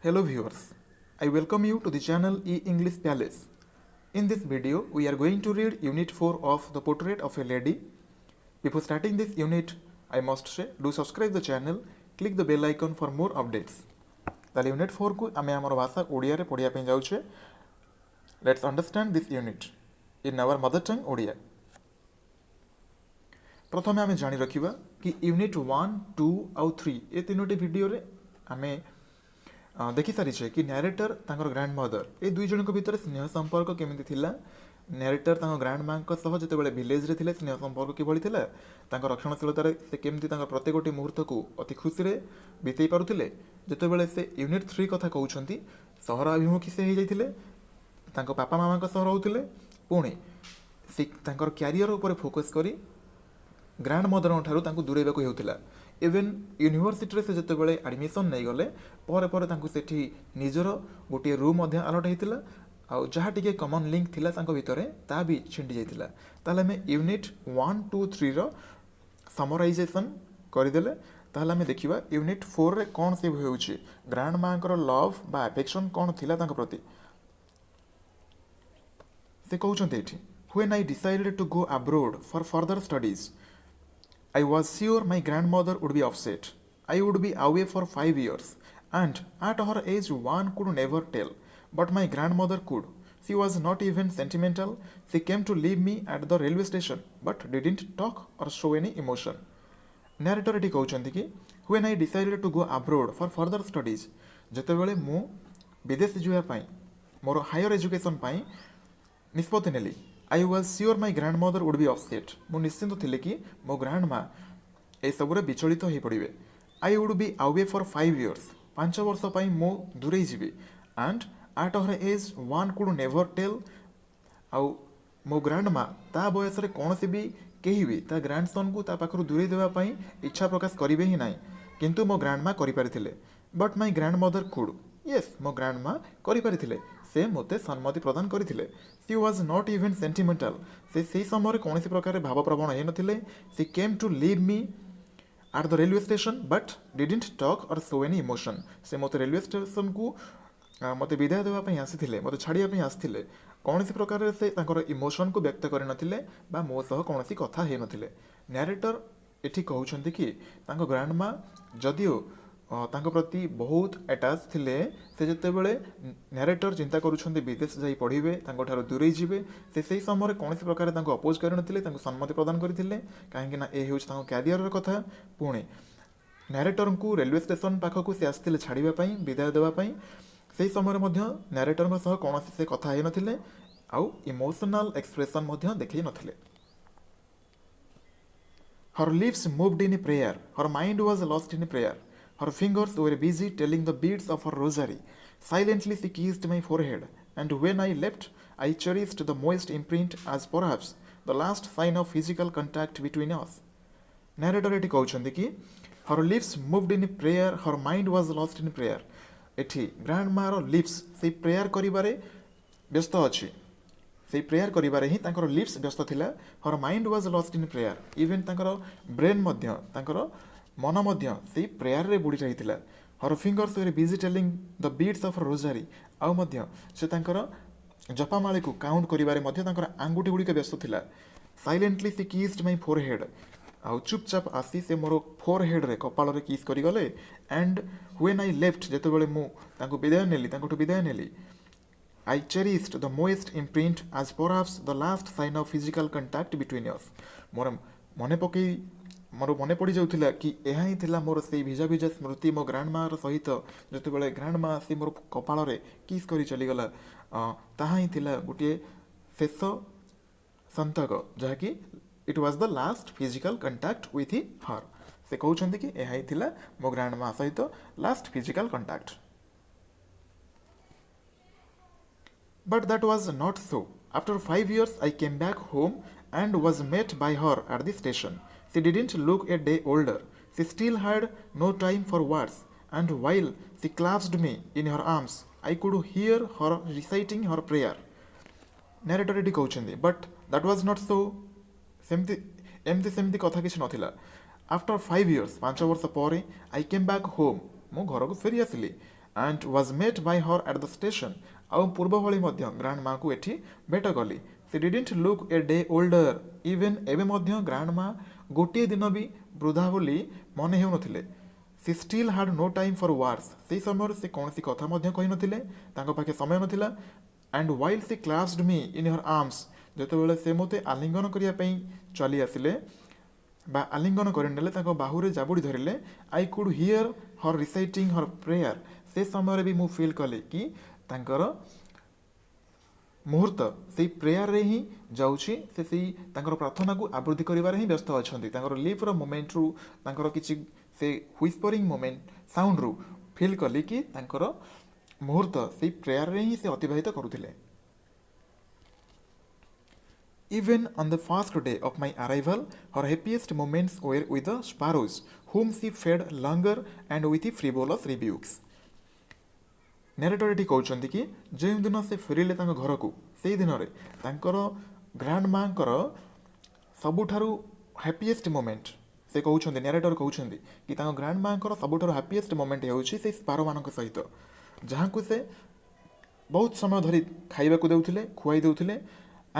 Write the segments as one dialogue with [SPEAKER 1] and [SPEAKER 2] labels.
[SPEAKER 1] Hello viewers, I welcome you to the channel E-English Palace. In this video, we are going to read Unit 4 of The Portrait of a Lady. Before starting this unit, I must say, do subscribe the channel, click the bell icon for more updates. ताले Unit 4 को आमे आमर भाषा ओडिया रे पढ़िया पे जाउछे. Let's understand this unit in our mother tongue Odia. प्रथमे आमे जानि रखिबा कि Unit 1, 2 आउ 3 ए तीनोटी वीडियो रे आमे देखि सारिछे कि नैरेटर तांकर ग्रैंड मदर ए दुई जन भितर स्नेह संपर्क केमिति थिला. नैरेटर तांकर ग्रैंड मां सह जेतेबेले विलेज रे थिले स्नेह संपर्क किभଳି थिला, तांकर रक्षणशीलतार से केमिति तांकर प्रत्येकटी मुहूर्त को अति खुशी रे बितेई पारुथिले. जेतेबेले से यूनिट 3 कथा कहउछंती सहर अभिमुखी से हे जाइथिले, तांकर पापा मामा का सह रहउथिले, पुणी से तांकर कैरियर ऊपर फोकस करी ग्रैंड मदर ठारू तांको दूरेबाको हेउथिला. इवेन यूनिवर्सिटी से जितेबाला एडमिशन नहीं गले पर सेठी निजर गोटे रूम आलट होता आउ जहाँ टी कमन लिंक थिला भितर ता भी छिंडी जाइथिला. ताले हमें यूनिट 1, 2, 3 रो समराइजेशन करदेले ताले हमें देखिबा यूनिट 4 रे कौन से होउची ग्रैंड मां कर लव बा अफेक्शन कौन थिला तांको प्रति. से कहउछन्ते एठी when I decided to go abroad for further studies I was sure my grandmother would be upset. I would be away for 5 years, and at her age one could never tell. But my grandmother could. She was not even sentimental. She came to leave me at the railway station, but didn't talk or show any emotion. Narrator एटी कहउछन्ती कि when I decided to go abroad for further studies, जेतेबेले मु विदेश जुआ पाई more higher education पाई निष्पत्ति नेली. I was sure my grandmother would be upset. मु निश्चिंत थिले कि मो ग्रैंड मां ए सबरे विचलित हो पड़िबे. I would be away for 5 years. 5 वर्ष पई मो दूरे GB. And at her age one could never tell. आउ मो ग्रैंड मां ता बयस रे कोनसी भी केही भी ता ग्रैंडसन को ता पाखरु दूरे देवा पई इच्छा प्रकाश करिवे ही नाही, किंतु मो ग्रैंड मां करि परिथिले. But my grandmother could. Yes, मो ग्रैंड मां करि परिथिले. से मोते सम्मति प्रदान करथिले. She was not even sentimental. से समय कौन प्रकार भावप्रवण हो नथिले. She came to leave me at the railway station but didn't talk or show any emotion. से मोते रेलवे स्टेशन को मते विदाय देवा पई आसीथिले, मते छाड़िया पई आसीथिले. कौन प्रकार से तांकर इमोशन को व्यक्त करि नथिले बा मो सह कौनसी कथा हे नथिले. नैरेटर एठी कहउछन्ती कि तांको ग्रैंडमा जदियो तांको प्रति बहुत अटैच थिले, से जेतेबेले नैरेटर चिंता करूछन्ती विदेश जाई पढ़िबे तांको ठारो दूरे जिबे, से सेही समय कौन प्रकार तांको अपोज करि नथिले, तांको सम्मति प्रदान करथिले. काहेकि ना ए हेउछ तांको कैरियर र कथा. पुणी नैरेटर को रेलवे स्टेशन पाखकु से आस्थिले छाड़िबा पई विदाय देवा पई. सेही समय मध्य नैरेटर सह कौनसी से कथा हे नथिले आउ इमोशनल एक्सप्रेशन मध्य देखै नथिले. Her lips moved in prayer. Her mind was lost in prayer. Her fingers were busy telling the beads of her rosary. Silently she kissed my forehead, and when I left, I cherished the moist imprint as perhaps the last sign of physical contact between us. Narrator एटी कहउछन्ती कि her lips moved in prayer, her mind was lost in prayer. एटी grandma रो lips से prayer करिबारे व्यस्त अछि. से प्रेयर करिबारे ही तांकर लिप्स व्यस्त थिला. Her mind was lost in prayer. Even तांकर ब्रेन मध्य तांकर मन मध्य से प्रेयर रे बुड़ी रहिथिला. Her fingers were busy telling the beads of rosary. आउ मध्य से तांकर जपामाळे को काउंट करिबारे मध्य तांकर आंगुठी गुडी के व्यस्त थिला. Silently she kissed my forehead. आउ चुपचाप आसी से मोर फोरहेड रे कपाल रे किस करि गले. एंड व्हेन आई लेफ्ट जेतेबेले मु तांको विदाय नेली, तांकोठु विदाय नेली, I cherished the moist imprint as perhaps the last sign of physical contact between us. मोर मने पड़ी जाउथिला कि एहा ही थिला मोर से भिजा भिजा स्मृति मो ग्रैंडमा रो सहित जेतेबेले ग्रैंडमा से मोर कपाल रे किस करी चली गला. ताहा ही थिला गुटे शेष संतक जहा कि it was the last physical contact with her. से कहउछन्ती कि एहा ही थिला मो ग्रैंडमा सहित last physical contact. But that was not so. After 5 years, I came back home and was met by her at the station. She didn't look a day older. She still had no time for words, and while she clasped me in her arms, I could hear her reciting her prayer. Narrator एटी कहउछन्ती, but that was not so. सेमती कथा किछि नथिला. After 5 years, 5 वर्ष परे, I came back home. मो घर को फेरी आसिली. and was met by her at the station. ଆଉ ପୂର୍ବ ଭଳି ମଧ୍ୟ ଗ୍ରାଣ୍ଡ ମାକୁ ଏଠି ଭେଟ କଲି. ସେ didn't look a day older. Even ଏବେ ମଧ୍ୟ ଗ୍ରାଣ୍ଡ ମା ଗୋଟିଏ ଦିନ ବି ବୃଦ୍ଧା ବୋଲି ମନେ ହେଉନଥିଲେ. ସେ still had no time for words. ସେହି ସମୟରେ ସେ କୌଣସି କଥା ମଧ୍ୟ କହିନଥିଲେ, ତାଙ୍କ ପାଖେ ସମୟ ନଥିଲା. And while she clasped me in her arms, ଯେତେବେଳେ ସେ ମୋତେ ଆଲିଙ୍ଗନ କରିବା ପାଇଁ ଚାଲି ଆସିଲେ ବା ଆଲିଙ୍ଗନ କରିନେଲେ, ତାଙ୍କ ବାହୁରେ ଜାବୁଡ଼ି ଧରିଲେ, I could hear her reciting her prayer. ସେ ସମୟରେ ବି ମୁଁ ଫିଲ୍ କଲି କି ତାଙ୍କର ମୁହୂର୍ତ୍ତ ସେଇ ପ୍ରେୟାରରେ ହିଁ ଯାଉଛି, ସେ ସେଇ ତାଙ୍କର ପ୍ରାର୍ଥନାକୁ ଆବୃତ୍ତି କରିବାରେ ହିଁ ବ୍ୟସ୍ତ ଅଛନ୍ତି. ତାଙ୍କର ଲିପ୍ର ମୁମେଣ୍ଟରୁ, ତାଙ୍କର କିଛି ସେ ହ୍ୱିସ୍ପରିଂ ମୁମେଣ୍ଟ ସାଉଣ୍ଡରୁ ଫିଲ୍ କଲି କି ତାଙ୍କର ମୁହୂର୍ତ୍ତ ସେଇ ପ୍ରେୟାରରେ ହିଁ ସେ ଅତିବାହିତ କରୁଥିଲେ. Even on the first day of my arrival, her happiest moments were with the sparrows, whom she fed longer and with frivolous rebukes. ନେରେଟର ଏଠି କହୁଛନ୍ତି କି ଯେଉଁଦିନ ସେ ଫେରିଲେ ତାଙ୍କ ଘରକୁ, ସେଇ ଦିନରେ ତାଙ୍କର ଗ୍ରାଣ୍ଡ ମାଙ୍କର ସବୁଠାରୁ ହ୍ୟାପିଏଷ୍ଟ ମୋମେଣ୍ଟ, ସେ କହୁଛନ୍ତି, ନେରେଟର କହୁଛନ୍ତି କି ତାଙ୍କ ଗ୍ରାଣ୍ଡ ମାଙ୍କର ସବୁଠାରୁ ହ୍ୟାପିଏଷ୍ଟ ମୋମେଣ୍ଟ ହେଉଛି ସେଇ ସ୍ପାରୋମାନଙ୍କ ସହିତ, ଯାହାଙ୍କୁ ସେ ବହୁତ ସମୟ ଧରି ଖାଇବାକୁ ଦେଉଥିଲେ, ଖୁଆଇ ଦେଉଥିଲେ.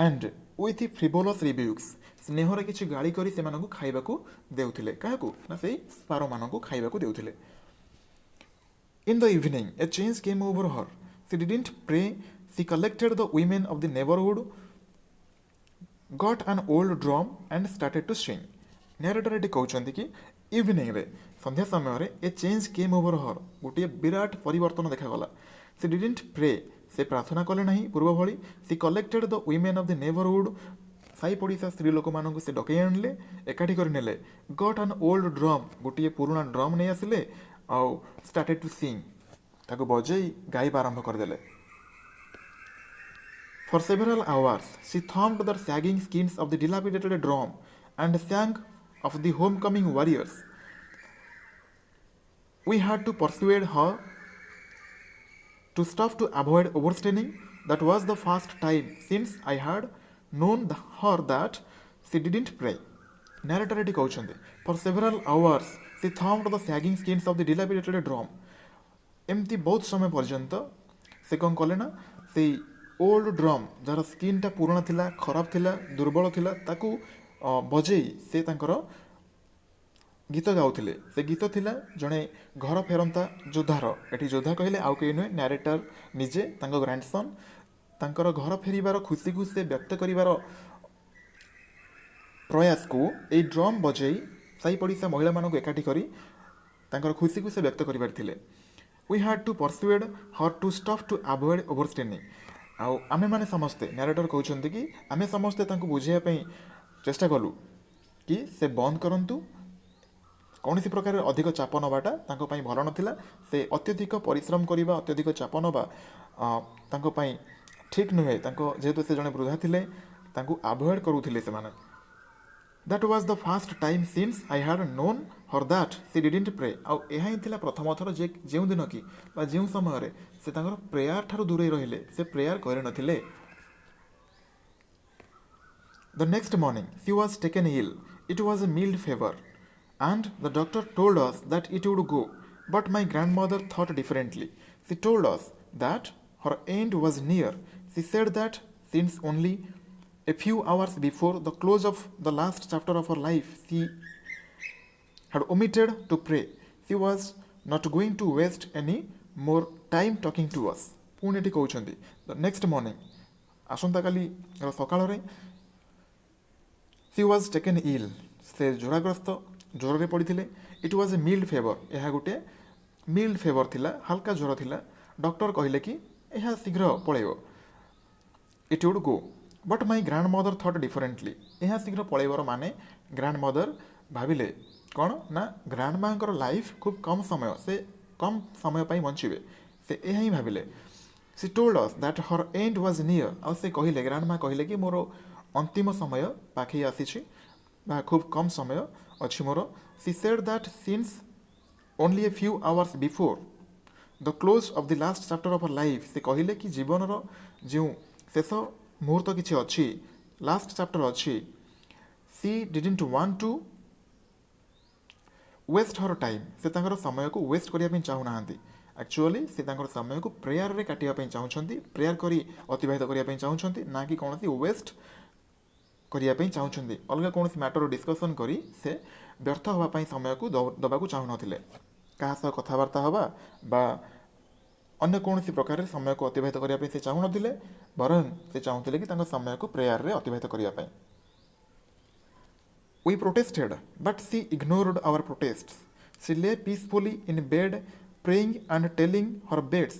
[SPEAKER 1] ଆଣ୍ଡ ୱିଥ୍ ଫ୍ରିଭୋଲସ୍ ରିବ୍ୟୁକ୍ସ, ସ୍ନେହରେ କିଛି ଗାଳି କରି ସେମାନଙ୍କୁ ଖାଇବାକୁ ଦେଉଥିଲେ. କାହାକୁ ନା ସେଇ ସ୍ପାରୋମାନଙ୍କୁ ଖାଇବାକୁ ଦେଉଥିଲେ. In the evening, a change came over her. She didn't pray. She collected the women of the neighborhood, got an old drum and started to sing. Narrator ଏଠି କହୁଛନ୍ତି କି ଇଭିନିଂରେ, ସନ୍ଧ୍ୟା ସମୟରେ ଏ ଚେଞ୍ଜ କେମ୍ ଓଭର ହର୍, ଗୋଟିଏ ବିରାଟ ପରିବର୍ତ୍ତନ ଦେଖାଗଲା. ସେ ଡିଡିଣ୍ଟ ପ୍ରେ, ସେ ପ୍ରାର୍ଥନା କଲେ ନାହିଁ ପୂର୍ବ ଭଳି. She collected the women of the neighbourhood, ସାହି ପଡ଼ିଶା ସ୍ତ୍ରୀ ଲୋକମାନଙ୍କୁ ସେ ଡକେଇ ଆଣିଲେ, ଏକାଠି କରିନେଲେ. ଗଟ୍ ଆନ୍ ଓଲ୍ଡ ଡ୍ରମ୍, ଗୋଟିଏ ପୁରୁଣା ଡ୍ରମ୍ ନେଇ ଆସିଲେ, ଆଉ ଷ୍ଟାର୍ଟେଡ୍ ଟୁ ସିଙ୍ଗ, ତାକୁ ବଜେଇ ଗାଇବା ଆରମ୍ଭ କରିଦେଲେ. For several hours she thumped the sagging skins of the dilapidated drum and sang of the homecoming warriors. We had to persuade her to stop to avoid overstraining. That was the first time since I had known her that she didn't pray. Narrator ଏଠି କହୁଛନ୍ତି, for several hours she thumped the sagging skins of the dilapidated drum. ଏମିତି ବହୁତ ସମୟ ପର୍ଯ୍ୟନ୍ତ ସେ କ'ଣ କଲେ ନା, ସେଇ ଓଲ୍ଡ ଡ୍ରମ୍ ଯାହାର ସ୍କିନ୍ଟା ପୁରୁଣା ଥିଲା, ଖରାପ ଥିଲା, ଦୁର୍ବଳ ଥିଲା, ତାକୁ ବଜେଇ ସେ ତାଙ୍କର ଗୀତ ଗାଉଥିଲେ. ସେ ଗୀତ ଥିଲା ଜଣେ ଘର ଫେରନ୍ତା ଯୋଦ୍ଧାର. ଏଠି ଯୋଦ୍ଧା କହିଲେ ଆଉ କେହି ନୁହେଁ, ନ୍ୟାରେଟର ନିଜେ, ତାଙ୍କ ଗ୍ରାଣ୍ଡସନ୍. ତାଙ୍କର ଘର ଫେରିବାର ଖୁସିକୁ ସେ ବ୍ୟକ୍ତ କରିବାର ପ୍ରୟାସକୁ ଏଇ ଡ୍ରମ୍ ବଜେଇ ସାହି ପଡ଼ିଶା ମହିଳାମାନଙ୍କୁ ଏକାଠି କରି ତାଙ୍କର ଖୁସିକୁ ସେ ବ୍ୟକ୍ତ କରିପାରିଥିଲେ. We had to persuade her to stop to avoid overstraining. ଆଉ ଆମେମାନେ ସମସ୍ତେ, ନ୍ୟାରେଟର କହୁଛନ୍ତି କି ଆମେ ସମସ୍ତେ ତାଙ୍କୁ ବୁଝାଇବା ପାଇଁ ଚେଷ୍ଟା କଲୁ କି ସେ ବନ୍ଦ କରନ୍ତୁ, କୌଣସି ପ୍ରକାର ଅଧିକ ଚାପ ନେବାଟା ତାଙ୍କ ପାଇଁ ଭଲ ନଥିଲା. ସେ ଅତ୍ୟଧିକ ପରିଶ୍ରମ କରିବା, ଅତ୍ୟଧିକ ଚାପ ନେବା ତାଙ୍କ ପାଇଁ ଠିକ୍ ନୁହେଁ. ତାଙ୍କ ଯେହେତୁ ସେ ଜଣେ ବୃଦ୍ଧା ଥିଲେ, ତାଙ୍କୁ ଆଭଏଡ଼ କରୁଥିଲେ ସେମାନେ. That was the first time since I had known her that she didn't pray. ଆଉ ଏହା ହିଁ ଥିଲା ପ୍ରଥମ ଥର ଯେଉଁ ଦିନ କି ବା ଯେଉଁ ସମୟରେ ସେ ତାଙ୍କର ପ୍ରେୟାର ଠାରୁ ଦୂରେଇ ରହିଲେ, ସେ ପ୍ରେୟାର କରିନଥିଲେ. The next morning she was taken ill. It was a mild fever and the doctor told us that it would go. But my grandmother thought differently. She told us that her end was near. She said that since only a few hours before the close of the last chapter of her life she had omitted to pray, she was not going to waste any more time talking to us. ପୁଣି ଏଠି କହୁଛନ୍ତି, the next morning, ଆସନ୍ତାକାଲିର ସକାଳରେ she was taken ill. ସେ ଜ୍ୱରାଗ୍ରସ୍ତ, ଜ୍ୱରରେ ପଡ଼ିଥିଲେ. It was a mild fever. ଏହା ଗୋଟେ ମିଲ୍ଡ ଫେଭର ଥିଲା, ହାଲକା ଜ୍ୱର ଥିଲା. ଡକ୍ଟର କହିଲେ କି ଏହା ଶୀଘ୍ର ପଳେଇବ. It would go. But my grandmother thought differently. ଏହା ଶୀଘ୍ର ପଳେଇବାର ମାନେ ଗ୍ରାଣ୍ଡ ମଦର ଭାବିଲେ କ'ଣ ନା, ଗ୍ରାଣ୍ଡ ମାଙ୍କର ଲାଇଫ୍ ଖୁବ୍ କମ୍ ସମୟ, ସେ କମ୍ ସମୟ ପାଇଁ ବଞ୍ଚିବେ, ସେ ଏହା ହିଁ ଭାବିଲେ. She told us that her end was near. ଆଉ ସେ କହିଲେ, ଗ୍ରାଣ୍ଡ ମା କହିଲେ କି ମୋର ଅନ୍ତିମ ସମୟ ପାଖେଇ ଆସିଛି ବା ଖୁବ୍ କମ୍ ସମୟ ଅଛି ମୋର. She said that since only a few hours before the close of the last chapter of her life, ସେ କହିଲେ କି ଜୀବନର ଯେଉଁ ଶେଷ ମୁହୂର୍ତ୍ତ କିଛି ଅଛି, ଲାଷ୍ଟ ଚାପ୍ଟର ଅଛି, she didn't want to waste her time. ସେ ତାଙ୍କର ସମୟକୁ ୱେଷ୍ଟ କରିବା ପାଇଁ ଚାହୁଁନାହାନ୍ତି. एक्चुअली से समय को प्रेयर रे काटिया चाहूँगी, प्रेयर करी अतिबाहित करने चाहूँगी, ना कि कौन वेस्ट करने चाहूँगी, अलग कौन मैटर डिस्कसन करी से व्यर्थ होगापी समय को दबाक चाहू ना क्या सह कथबार्ता हवा बा अन्य कौन प्रकार समय को अतिबाहित करने से चाहू ना बरং से चाहूले कि समय को प्रेयर रे अतिबाहित करने. We protested, but she ignored our protests. She lay peacefully in bed, praying and telling her beads.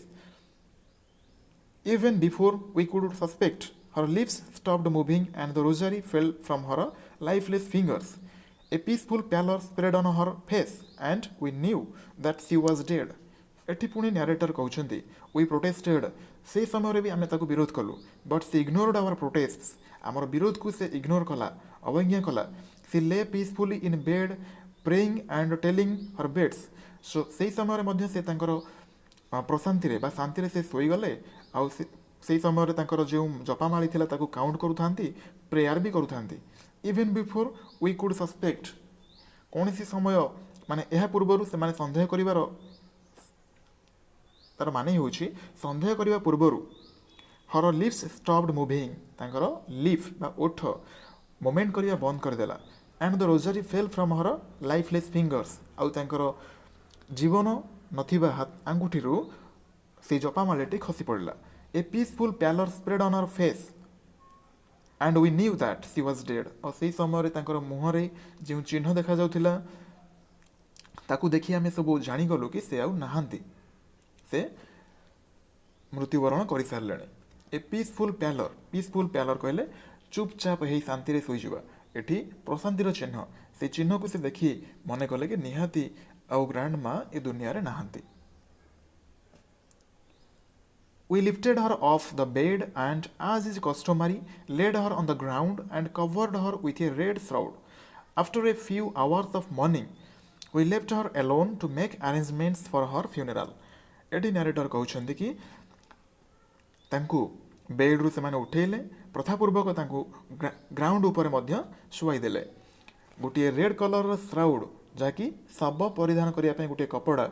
[SPEAKER 1] Even before we could suspect, her lips stopped moving and the rosary fell from her lifeless fingers. A peaceful pallor spread on her face, and we knew that she was dead. एठी पुणी narrator कहते we protested से समय भी आम ताको विरोध कलु but she ignored our protest आमर विरोध को से इग्नोर कला अवज्ञा कला. She lay peacefully in bed praying and telling her beads. सो से समय से प्रशांति बा शांति से शोगले आउ से समय जो जपामाड़ी था काउंट करूँ प्रेयर भी करूँ. Even before we could suspect कौन समय माने यह पूर्वर से सन्देह कर तार माने हूँ सन्देह करने पूर्वर हर लिप्स स्टप्ड मुविंग तांकर लिप बा ओठ मोमेंट करने बंद करदेला and the rosary fell from her lifeless fingers आउ तांकर जीवन नथिबा हाथ आंगुठी से जपामालेटी खसी पड़ला. A peaceful pallor spread on her face and we knew that she was dead. और से समय तांकर मुहरे जो चिन्ह देखा जाउथिला ताकू देखि आमे सब जानिगलु कि से आउ नाहांती, से मृत्युवरण कर सारे. ए पीसफुल प्यालर कहले चुपचाप हो शांति शोजा. एठी प्रशांतिर चिन्ह से चिन्ह को से देखी मन कले कि निहाती आउ ग्रांड माँ ए दुनिया रे नाहांती. We lifted her off the bed and, as is customary, laid her on the ground and covered her with a red shroud. After a few hours of mourning, we left her alone to make arrangements for her funeral. Eighty narrator कहते कि बेड्रु से उठेले प्रथापूर्वक ground उपर शुआईदेले. गोटे red colour shroud जहाँकि शव परिधान करने गोटे कपड़ा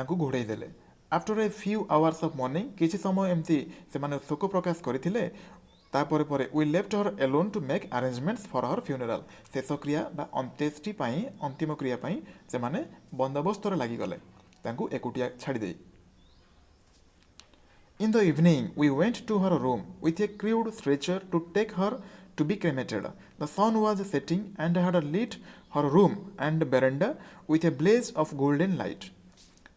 [SPEAKER 1] घोड़े देले. After a few hours of morning किसी समय एमती से शोक प्रकाश करते we left her alone to make arrangements for her funeral. शेष क्रिया बा अंत्येष्टि अंतिम क्रिया से बंदोबस्त लगिगले एकुटिया छाड़ी दे. In the evening, we went to her room with a crude stretcher to take her to be cremated. The sun was setting and had lit her room and veranda with a blaze of golden light.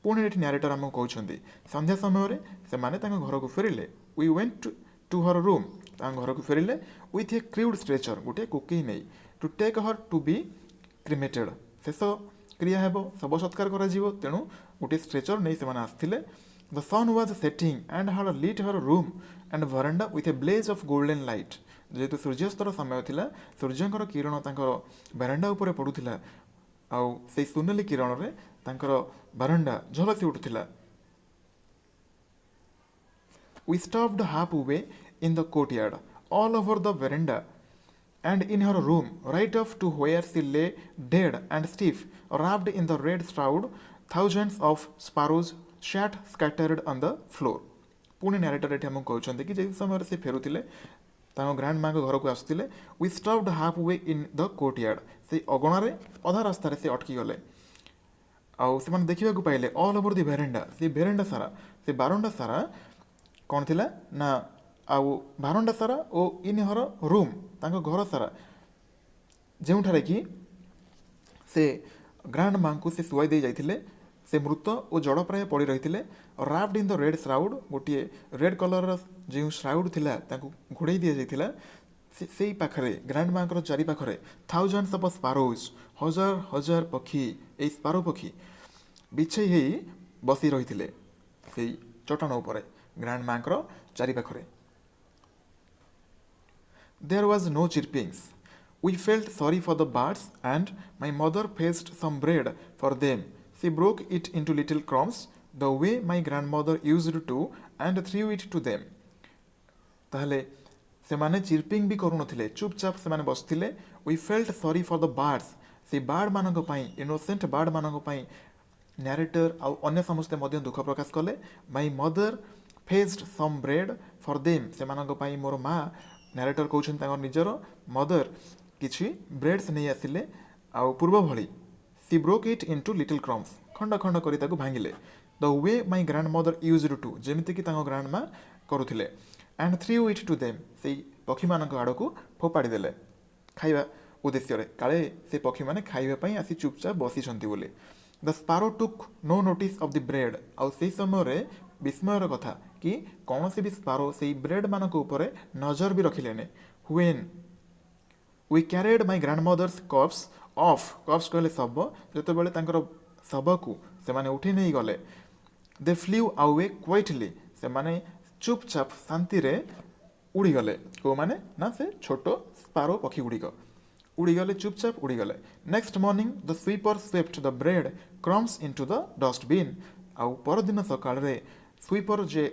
[SPEAKER 1] Pune ये narrator आमको कहते संध्या समय से घर को फेरिले. We went to her room घर को फेरिले विथ ए क्रूड स्ट्रेचर गोटे कुकी नहीं to take her to be cremated. शेष क्रिया हेब शव सत्कार करा तेणु गोटे स्ट्रेचर नहीं से आसते. The sun was setting and had lit her room and veranda with a blaze of golden light. जेहेतु सूर्यास्तर समय थिला सूर्यंकर किरण वरांडा उपर पड़ुथिला आउ से सुनेली किरण रे तांकर वरांडा झलसी उठुथिला. We stopped halfway in the courtyard, all over the veranda, and in her room, right off to where she lay dead and stiff, wrapped in the red shroud. Thousands of sparrows sat scattered on the floor. Pune narrator ये आमको कहते कि जो समय से फेरुले grand माँ घर को आसुले we stopped half way in the courtyard. से अगणार अधा रास्तार से अटकी गले आउ से देखा पाइले ऑल ओवर दि भेरेंडा. से भेरेंडा सारा से बारंडा सारा कौन थिला ना आउ बारंडा सारा ओ इन हर रूम घर सारा जोठारे कि से ग्रांड माँ को से शुआई दे जाइथिले. से मृत और जड़ प्राय पड़ रही थे. राफ्ड इन द रेड श्राउड गोटे रेड कलर जो श्राउड थिला घोड़े दि जाइथिला. से पाखरे ग्रांड माँ चारि पाखरे थाउजेंड्स ऑफ स्पारोज हजार हजार पक्षी ए स्पारो पक्षी बिछे ही बसी रही से चटाण उपर ग्रांड माँ चारि पाखरे. There was no chirpings. We felt sorry for the birds and my mother fetched some bread for them. She broke it into little crumbs the way my grandmother used to and threw it to them. ताहले से माने chirping भी करू नथिले चुपचाप से माने बसथिले. We felt sorry for the birds. से board मानक पई इनोसेंट बार्ड मानक पई न्यारेटर आउ अन्य समस्ते मध्य दुख प्रकाश कले my mother faced some bread for them से मोर माँ न्यारेटर कहते निजर मदर किछि ब्रेड्स नहीं आसिले आउ पूर्व भली she broke it into little crumbs खंड खंड करी ताकू भांगिले द वे माई ग्रांड मदर यूज्ड टू जेमिति कि तांको ग्रांड माँ करुथिले and threw it to them से पक्षी मानक आड़क फोपाड़ी देले खाइबा उद्देश्य काले से पक्षी माने खाइबा पई आसी चुपचाप बसिछंती बोली the sparrow took no notice of the bread आउ से समय रे विस्मयर कथा कि कौन से भी स्पारो से ब्रेड मानक ऊपर नजर भी रखिलेने when we carried my grandmother's cups of cups कहले शब जो बेले शब को से माने उठी नहीं गले दे फ्ल्यू अवे क्वाइटली से माने चुपचाप शांति रे उड़ीगले को माने ना से छोट स्पारो पक्षी गुड़िक उड़ीगले चुपचाप उड़ीगले next morning the sweeper swept the bread crumbs into the dustbin आउ परदिन सकाळ रे स्वीपर जे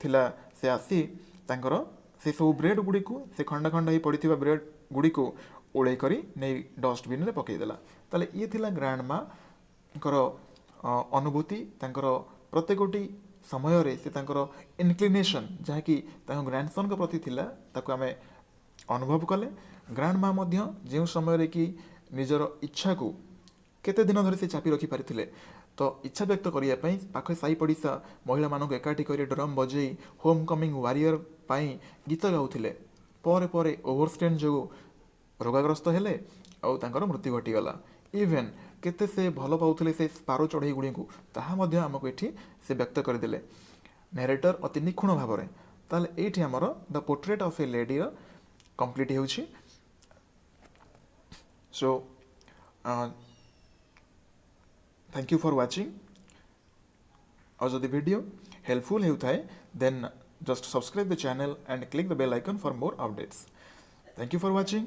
[SPEAKER 1] थिला से आसी तांकर से सब ब्रेड गुड़ी को से खंड खंड ही पड़िथिबा ब्रेड गुड़ी को उड़े करी नहीं डस्टबिन रे पकई देला ताले ये थिला ग्रांड माँ अनुभूति तांकर प्रत्येकटी समय रे से तांकर इनक्लिनेशन जहाँकि ग्रांडसन के प्रति थिला ताको आमे अनुभव कले ग्रांड माँ मध्य जो समय रे कि निजर इच्छा को केते दिन धरि से चापी रखी पारिथिले तो इच्छा व्यक्त करिया पई पाखे साई पड़िशा महिला मानक एकाठी करी ड्रम बजेई होम कमिंग वारियर पाई गीत गाउथिले परे परे ओवरस्टेन जो रोगाग्रस्त हेले आउ तांकर मृत्यु घटीगला इवेन केते से भल पाउथिले से स्पारो चढ़ई गुड़ी को ताहा मध्य आमको एठी से व्यक्त करदेले नरेटर अति निखुण भाव में ताले एठी हमर the portrait of a lady complete होउछि so thank you for watching और जदि वीडियो हेल्पफुल होता then just subscribe the channel and click the bell icon for more updates thank you for watching